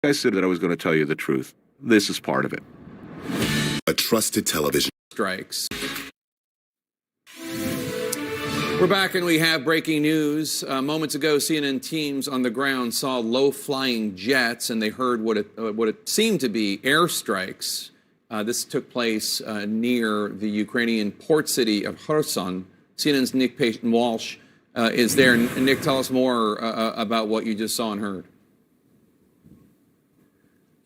I said that I was going to tell you the truth. This is part of it. A trusted television. Strikes. We're back and we have breaking news. Moments ago, CNN teams on the ground saw low-flying jets and they heard what it seemed to be airstrikes. This took place near the Ukrainian port city of Kherson. CNN's Nick Payton-Walsh is there. Nick, tell us more about what you just saw and heard.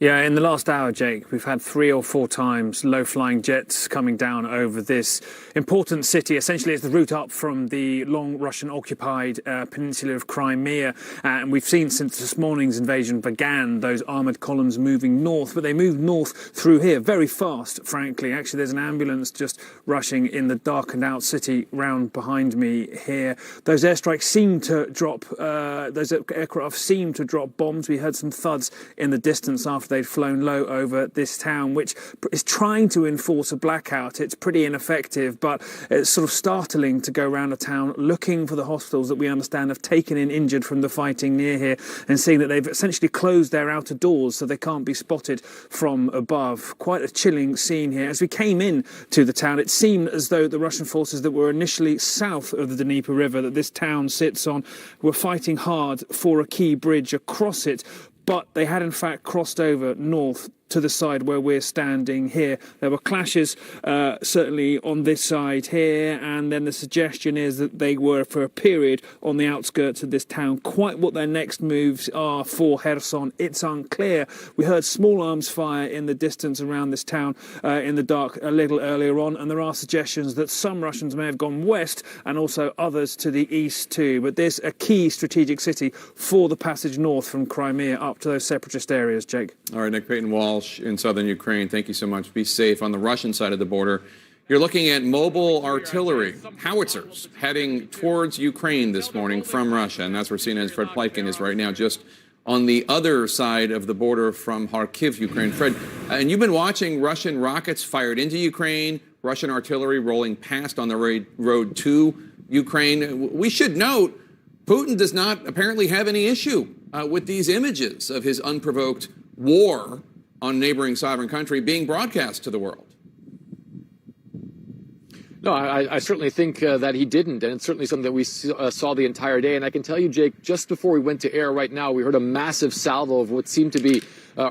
Yeah, in the last hour, Jake, we've had 3 or 4 times low-flying jets coming down over this important city. Essentially, it's the route up from the long Russian-occupied peninsula of Crimea. And we've seen since this morning's invasion began those armoured columns moving north. But they moved north through here very fast, frankly. Actually, there's an ambulance just rushing in the darkened-out city round behind me here. Those airstrikes seem to drop, those aircraft seem to drop bombs. We heard some thuds in the distance after they'd flown low over this town, which is trying to enforce a blackout. It's pretty ineffective, but it's sort of startling to go around a town looking for the hospitals that we understand have taken in injured from the fighting near here and seeing that they've essentially closed their outer doors so they can't be spotted from above. Quite a chilling scene here. As we came in to the town, it seemed as though the Russian forces that were initially south of the Dnieper River that this town sits on were fighting hard for a key bridge across it. But they had in fact crossed over north to the side where we're standing here. There were clashes certainly on this side here, and then the suggestion is that they were for a period on the outskirts of this town. Quite what their next moves are for Kherson, it's unclear. We heard small arms fire in the distance around this town in the dark a little earlier on, and there are suggestions that some Russians may have gone west and also others to the east too. But this a key strategic city for the passage north from Crimea up to those separatist areas, Jake. All right, Nick Payton-Walsh in southern Ukraine. Thank you so much. Be safe. On the Russian side of the border, you're looking at mobile artillery, howitzers, heading towards Ukraine this morning from Russia. And that's where CNN's Fred Pleitgen is right now, just on the other side of the border from Kharkiv, Ukraine. Fred, and you've been watching Russian rockets fired into Ukraine, Russian artillery rolling past on the road to Ukraine. We should note, Putin does not apparently have any issue with these images of his unprovoked war on neighboring sovereign country being broadcast to the world. No, I certainly think that he didn't, and it's certainly something that we saw the entire day. And I can tell you, Jake, just before we went to air right now, we heard a massive salvo of what seemed to be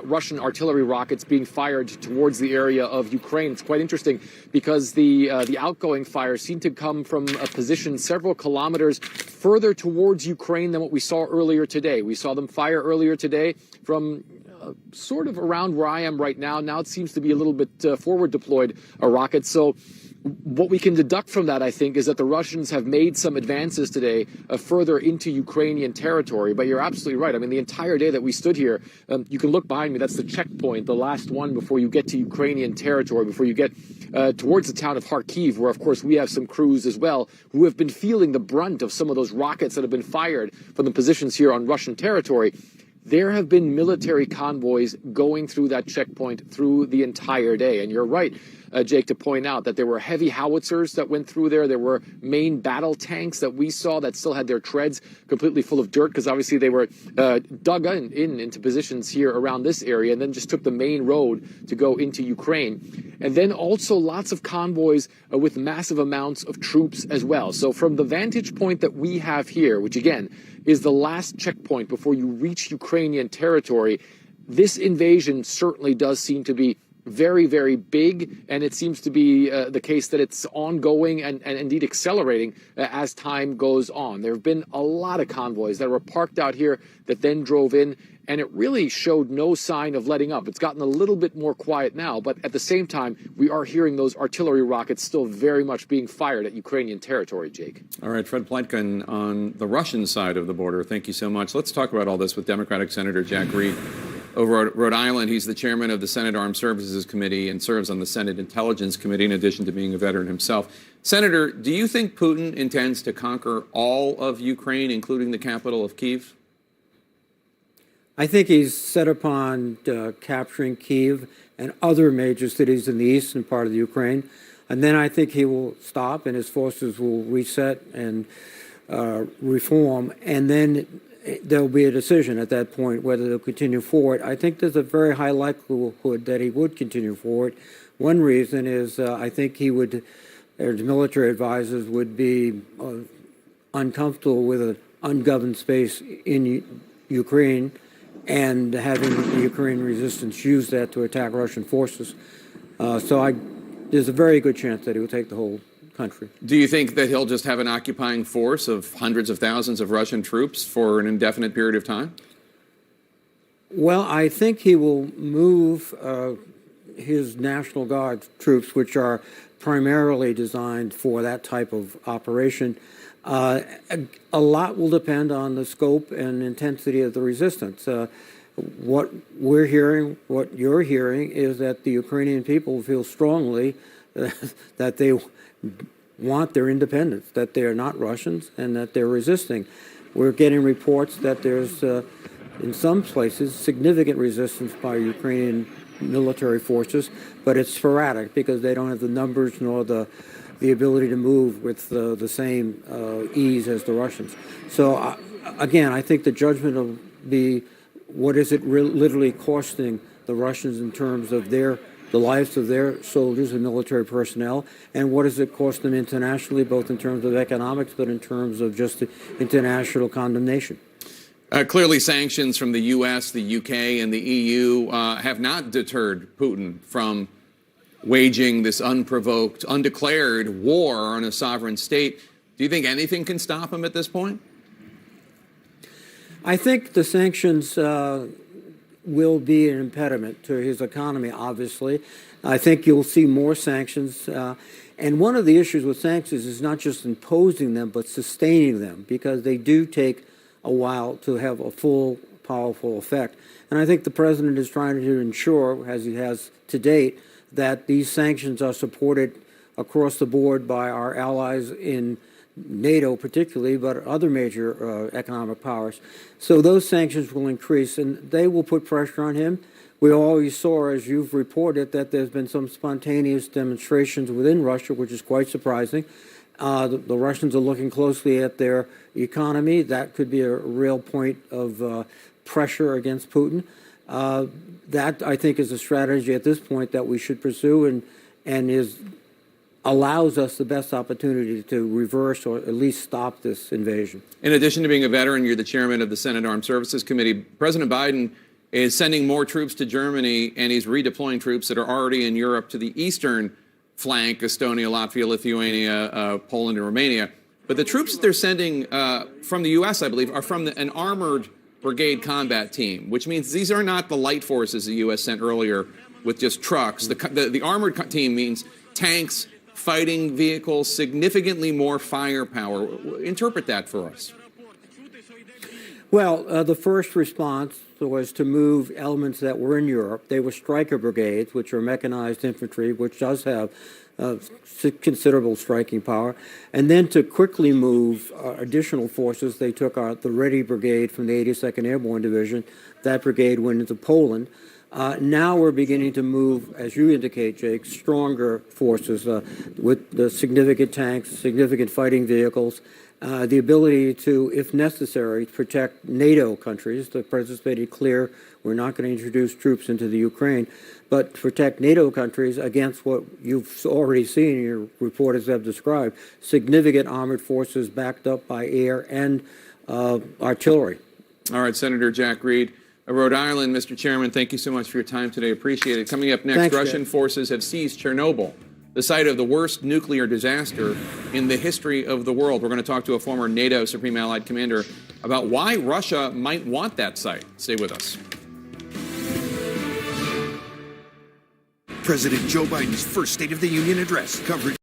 Russian artillery rockets being fired towards the area of Ukraine. It's quite interesting because the outgoing fires seem to come from a position several kilometers further towards Ukraine than what we saw earlier today. We saw them fire earlier today from sort of around where I am right now. Now it seems to be a little bit forward deployed a rocket. So what we can deduct from that, I think, is that the Russians have made some advances today further into Ukrainian territory. But you're absolutely right. I mean, the entire day that we stood here, you can look behind me. That's the checkpoint, the last one before you get to Ukrainian territory, before you get towards the town of Kharkiv, where, of course, we have some crews as well who have been feeling the brunt of some of those rockets that have been fired from the positions here on Russian territory. There have been military convoys going through that checkpoint through the entire day. And you're right, Jake, to point out that there were heavy howitzers that went through there. There were main battle tanks that we saw that still had their treads completely full of dirt because obviously they were dug into positions here around this area and then just took the main road to go into Ukraine. And then also lots of convoys with massive amounts of troops as well. So from the vantage point that we have here, which again is the last checkpoint before you reach Ukrainian territory, this invasion certainly does seem to be very, very big, and it seems to be the case that it's ongoing and indeed accelerating as time goes on. There have been a lot of convoys that were parked out here that then drove in, and it really showed no sign of letting up. It's gotten a little bit more quiet now, but at the same time, we are hearing those artillery rockets still very much being fired at Ukrainian territory, Jake. All right, Fred Pleitgen on the Russian side of the border. Thank you so much. Let's talk about all this with Democratic Senator Jack Reed. Over at Rhode Island, he's the chairman of the Senate Armed Services Committee and serves on the Senate Intelligence Committee in addition to being a veteran himself. Senator, do you think Putin intends to conquer all of Ukraine, including the capital of Kyiv? I think he's set upon capturing Kyiv and other major cities in the eastern part of the Ukraine. And then I think he will stop and his forces will reset and reform. And then there'll be a decision at that point whether they'll continue forward. I think there's a very high likelihood that he would continue forward. One reason is I think he would, or the military advisors would be uncomfortable with an ungoverned space in Ukraine and having the Ukrainian resistance use that to attack Russian forces. There's a very good chance that he will take the whole country. Do you think that he'll just have an occupying force of hundreds of thousands of Russian troops for an indefinite period of time? Well, I think he will move his National Guard troops, which are primarily designed for that type of operation. A lot will depend on the scope and intensity of the resistance. What we're hearing, what you're hearing, is that the Ukrainian people feel strongly that they want their independence, that they are not Russians, and that they're resisting. We're getting reports that there's, in some places, significant resistance by Ukrainian military forces, but it's sporadic because they don't have the numbers nor the ability to move with the same ease as the Russians. So, again, I think the judgment will be what is it literally costing the Russians in terms of the lives of their soldiers and military personnel, and what does it cost them internationally, both in terms of economics, but in terms of just international condemnation. Clearly, sanctions from the U.S., the U.K., and the EU have not deterred Putin from waging this unprovoked, undeclared war on a sovereign state. Do you think anything can stop him at this point? I think the sanctions will be an impediment to his economy, obviously. I think you'll see more sanctions. And one of the issues with sanctions is not just imposing them, but sustaining them, because they do take a while to have a full, powerful effect. And I think the president is trying to ensure, as he has to date, that these sanctions are supported across the board by our allies in NATO particularly, but other major economic powers. So those sanctions will increase, and they will put pressure on him. We always saw, as you've reported, that there's been some spontaneous demonstrations within Russia, which is quite surprising. The Russians are looking closely at their economy. That could be a real point of pressure against Putin. That, I think, is a strategy at this point that we should pursue and allows us the best opportunity to reverse or at least stop this invasion. In addition to being a veteran, you're the chairman of the Senate Armed Services Committee. President Biden is sending more troops to Germany, and he's redeploying troops that are already in Europe to the eastern flank, Estonia, Latvia, Lithuania, Poland, and Romania. But the troops that they're sending from the U.S., I believe, are from an armored brigade combat team, which means these are not the light forces the U.S. sent earlier with just trucks. The armored team means tanks, fighting vehicles, significantly more firepower. Interpret that for us. Well, the first response was to move elements that were in Europe. They were Stryker brigades, which are mechanized infantry, which does have considerable striking power. And then to quickly move additional forces, they took out the Ready Brigade from the 82nd Airborne Division. That brigade went into Poland. Now we're beginning to move, as you indicate, Jake, stronger forces with the significant tanks, significant fighting vehicles, the ability to, if necessary, protect NATO countries. The president's made it clear we're not going to introduce troops into the Ukraine, but protect NATO countries against what you've already seen, your reporters have described, significant armored forces backed up by air and artillery. All right, Senator Jack Reed. Rhode Island, Mr. Chairman, thank you so much for your time today. Appreciate it. Coming up next, Thanks, Russian forces have seized Chernobyl, the site of the worst nuclear disaster in the history of the world. We're going to talk to a former NATO Supreme Allied Commander about why Russia might want that site. Stay with us. President Joe Biden's first State of the Union address coverage.